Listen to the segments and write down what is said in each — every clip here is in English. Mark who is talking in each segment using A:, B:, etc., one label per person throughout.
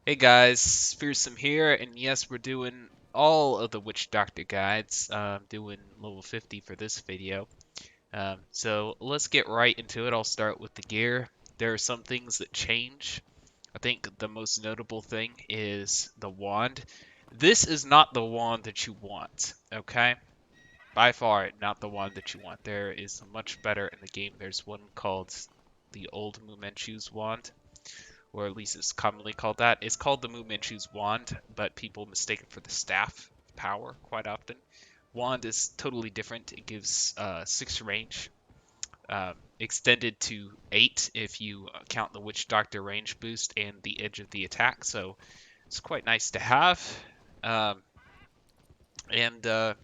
A: Hey guys, Fearsome here, and yes, we're doing all of the Witch Doctor guides. Doing level 50 for this video. So let's get right into it. I'll start with the gear. There are some things that change. I think the most notable thing is the wand. This is not the wand that you want, okay? By far, not the wand that you want. There is much better in the game. There's one called the Old Moo Manchu's wand, or at least it's commonly called that. It's called the Mu Manchu's wand, but people mistake it for the staff of power quite often. Wand is totally different. It gives 6 range, extended to 8 if you count the Witch Doctor range boost and the edge of the attack. So it's quite nice to have. Um, and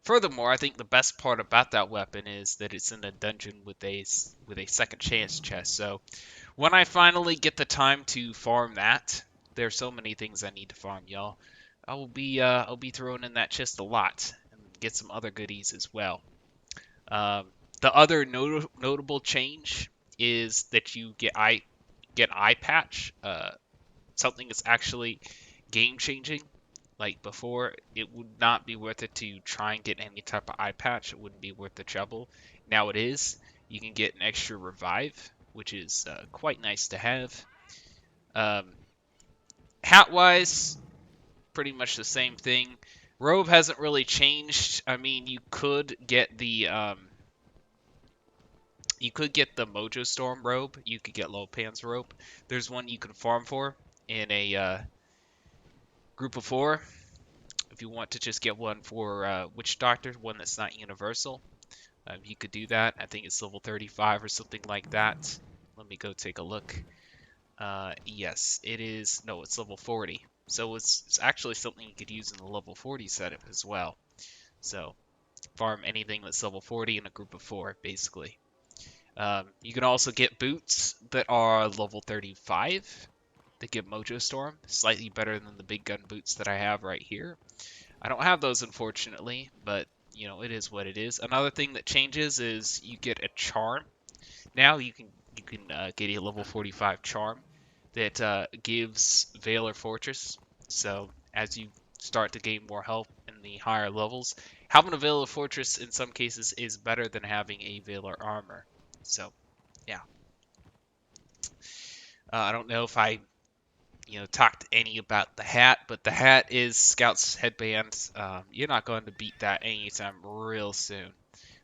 A: furthermore, I think the best part about that weapon is that it's in a dungeon with a second chance chest. So when I finally get the time to farm that, there's so many things I need to farm, y'all. I'll be throwing in that chest a lot and get some other goodies as well. Um, the other notable change is that you get eye patch, something that's actually game changing. Like before, it would not be worth it to try and get any type of eye patch. It wouldn't be worth the trouble. Now it is. You can get an extra revive, which is quite nice to have. Um, Hat wise, pretty much the same thing. Robe hasn't really changed. I mean, you could get the Mojo Storm robe. You could get Lopan's robe. There's one you can farm for in a group of 4. If you want to just get one for Witch Doctor, one that's not universal, you could do that. I think it's level 35 or something like that. Let me go take a look. Yes, it is. No, it's level 40. So it's actually something you could use in the level 40 setup as well. So farm anything that's level 40 in a group of 4, basically. You can also get boots that are level 35 that give Mojo Storm, slightly better than the big gun boots that I have right here. I don't have those, unfortunately, but it is what it is. Another thing that changes is you get a charm. Now you can get a level 45 charm that gives Valor Fortress. So as you start to gain more health in the higher levels, having a Valor Fortress in some cases is better than having a Valor armor. So yeah, I don't know if I talked any about the hat, but the hat is Scout's headband. You're not going to beat that anytime real soon.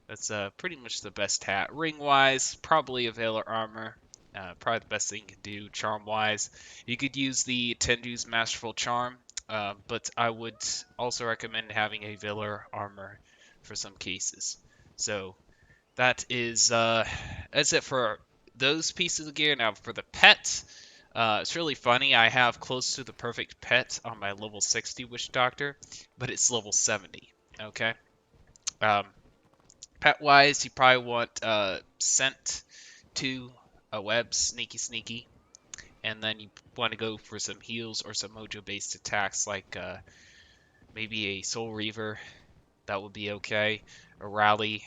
A: That's pretty much the best hat. Ring wise, probably a Valor armor. Probably the best thing you can do. Charm wise, you could use the Tendu's Masterful Charm, but I would also recommend having a Valor armor for some cases. So that's it for those pieces of gear. Now for the pet, it's really funny. I have close to the perfect pet on my level 60 Witch Doctor, but it's level 70. Okay. Um, Pet wise, you probably want Scent 2, a web, sneaky sneaky, and then you want to go for some heals or some mojo based attacks like maybe a Soul Reaver. That would be okay. A Rally.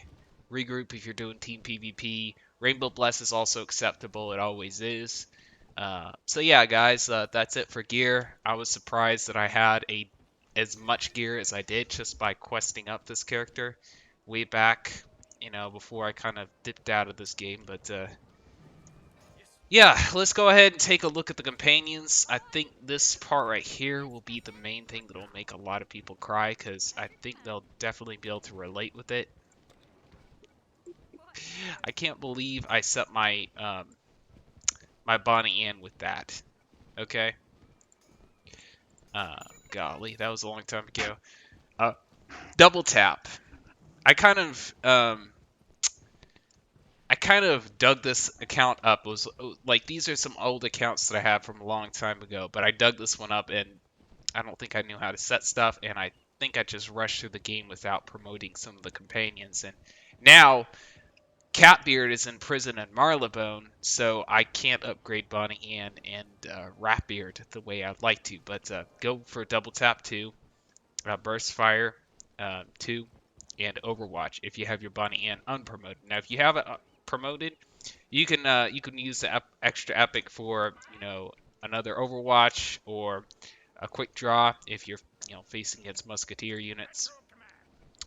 A: Regroup if you're doing team PvP. Rainbow Bless is also acceptable. It always is. So yeah, guys, that's it for gear. I was surprised that I had as much gear as I did just by questing up this character way back, before I kind of dipped out of this game. But yeah, let's go ahead and take a look at the companions. I think this part right here will be the main thing that will make a lot of people cry because I think they'll definitely be able to relate with it. I can't believe I set my Bonnie Ann with that. Okay. Golly, that was a long time ago. Uh, Double tap. I kind of um, I kind of dug this account up. It was like these are some old accounts that I have from a long time ago, but I dug this one up and I don't think I knew how to set stuff, and I think I just rushed through the game without promoting some of the companions. And now Catbeard is in prison in Marylebone, so I can't upgrade Bonnie Ann and Ratbeard the way I'd like to. But go for Double Tap 2, Burst Fire 2, and Overwatch if you have your Bonnie Ann unpromoted. Now, if you have it promoted, you can use the extra epic for another Overwatch or a quick draw if you're facing against Musketeer units.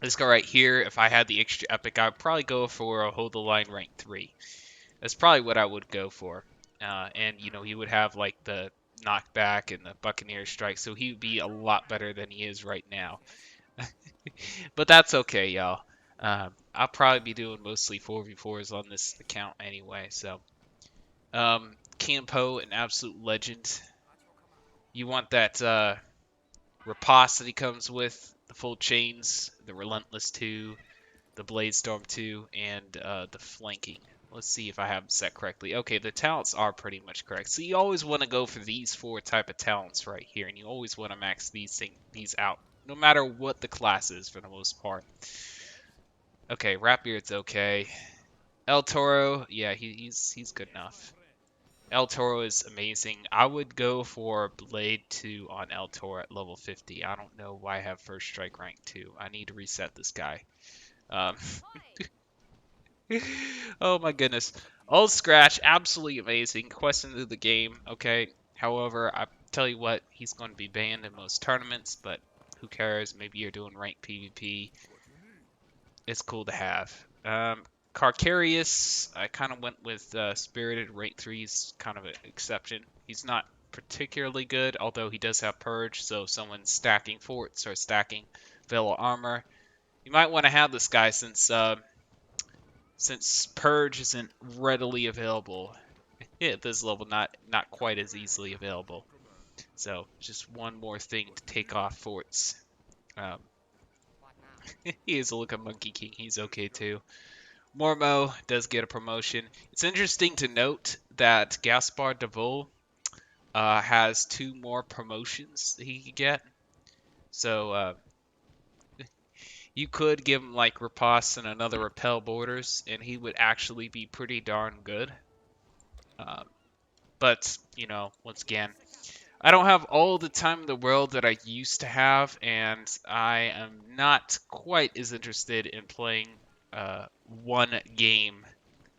A: This guy right here, if I had the extra epic, I'd probably go for a Hold the Line rank 3. That's probably what I would go for. And he would have like the knockback and the Buccaneer strike, so he would be a lot better than he is right now. But that's okay, y'all. I'll probably be doing mostly 4v4s on this account anyway, so. Campo, an absolute legend. You want that Riposte that he comes with, the full chains, the Relentless 2, the Bladestorm 2, and the flanking. Let's see if I have them set correctly. Okay, the talents are pretty much correct. So you always want to go for these 4 type of talents right here, and you always want to max these out, no matter what the class is for the most part. Okay, Ratbeard's okay. El Toro, yeah, he's good enough. El Toro is amazing. I would go for Blade 2 on El Toro at level 50. I don't know why I have First Strike rank 2. I need to reset this guy. Um, oh my goodness. Old Scratch, absolutely amazing. Question of the game, okay. However, I tell you what, he's going to be banned in most tournaments, but who cares? Maybe you're doing ranked PvP. It's cool to have. Carcarius, I kind of went with Spirited. Rank 3's kind of an exception. He's not particularly good, although he does have Purge, so if someone's stacking forts or stacking Veil of Armor, you might want to have this guy since Purge isn't readily available at this level, not quite as easily available. So just one more thing to take off forts. Um, he is a look at Monkey King. He's okay too. Mormo does get a promotion. It's interesting to note that Gaspard Devol has 2 more promotions that he could get. So you could give him like Riposte and another Repel Borders, and he would actually be pretty darn good. But, once again, I don't have all the time in the world that I used to have, and I am not quite as interested in playing one game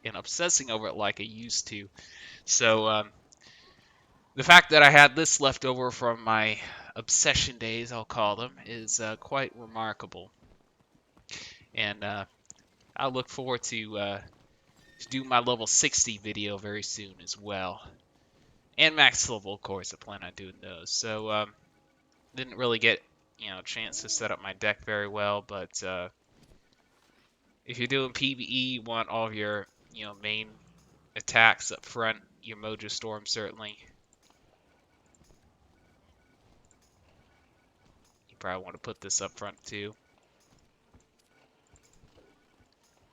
A: and obsessing over it like I used to. So the fact that I had this left over from my obsession days, I'll call them, is quite remarkable. And I look forward to do my level 60 video very soon as well. And max level, of course, I plan on doing those. So didn't really get a chance to set up my deck very well, but if you're doing PvE, you want all of your main attacks up front. Your Mojo Storm certainly. You probably want to put this up front too.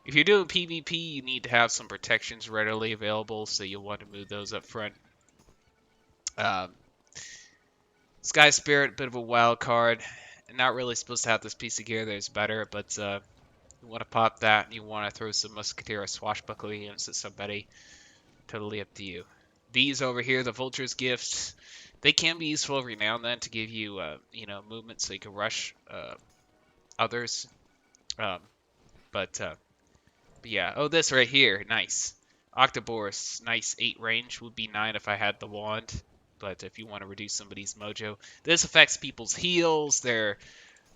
A: If you're doing PvP, you need to have some protections readily available, so you'll want to move those up front. Sky Spirit, bit of a wild card. Not really supposed to have this piece of gear. There's better, but you want to pop that, and you want to throw some Musketeer or Swashbuckler units at somebody. Totally up to you. These over here, the Vulture's Gifts, they can be useful every now and then to give you, movement so you can rush others. But yeah. Oh, this right here, nice. Octoboros, nice 8 range. Would be 9 if I had the wand. But if you want to reduce somebody's mojo, this affects people's heals, their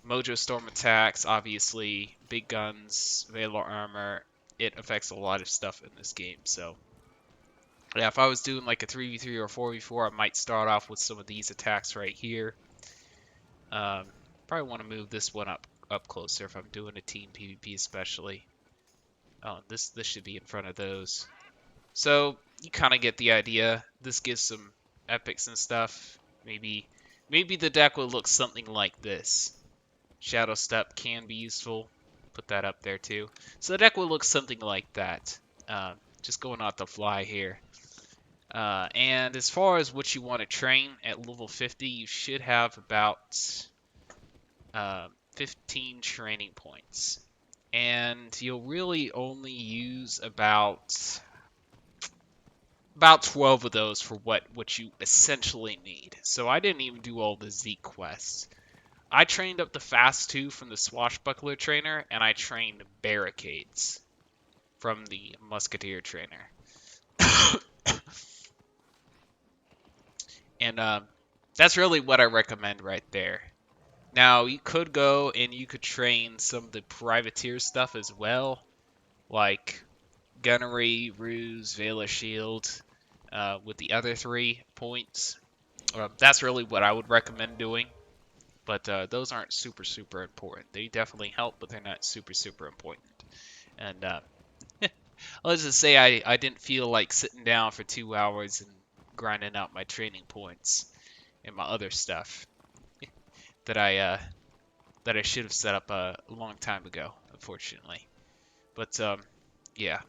A: Mojo Storm attacks, obviously, big guns, Veil Armor. It affects a lot of stuff in this game. So yeah, if I was doing like a 3v3 or 4v4, I might start off with some of these attacks right here. Probably want to move this one up closer if I'm doing a team PvP especially. Oh, this should be in front of those. So you kind of get the idea. This gives some epics and stuff. Maybe the deck will look something like this. Shadow Step can be useful. Put that up there too. So the deck will look something like that. Just going off the fly here. And as far as what you want to train at level 50, you should have about 15 training points. And you'll really only use about 12 of those for what you essentially need. So I didn't even do all the Zeke quests. I trained up the Fast 2 from the Swashbuckler trainer, and I trained Barricades from the Musketeer trainer. And that's really what I recommend right there. Now, you could go and you could train some of the privateer stuff as well, like Gunnery, Ruse, Vela Shield, with the other 3 points. That's really what I would recommend doing. But those aren't super important. They definitely help, but they're not super important. And let's just say I didn't feel like sitting down for 2 hours and grinding out my training points and my other stuff that I should have set up a long time ago, unfortunately. But yeah.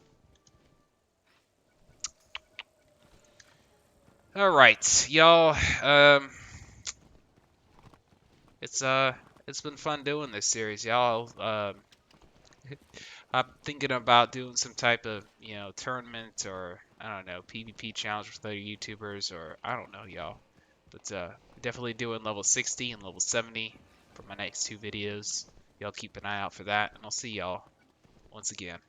A: All right, y'all. It's it's been fun doing this series, y'all. I'm thinking about doing some type of, tournament, or I don't know, PvP challenge with other YouTubers, or I don't know, y'all. But definitely doing level 60 and level 70 for my next 2 videos. Y'all keep an eye out for that, and I'll see y'all once again.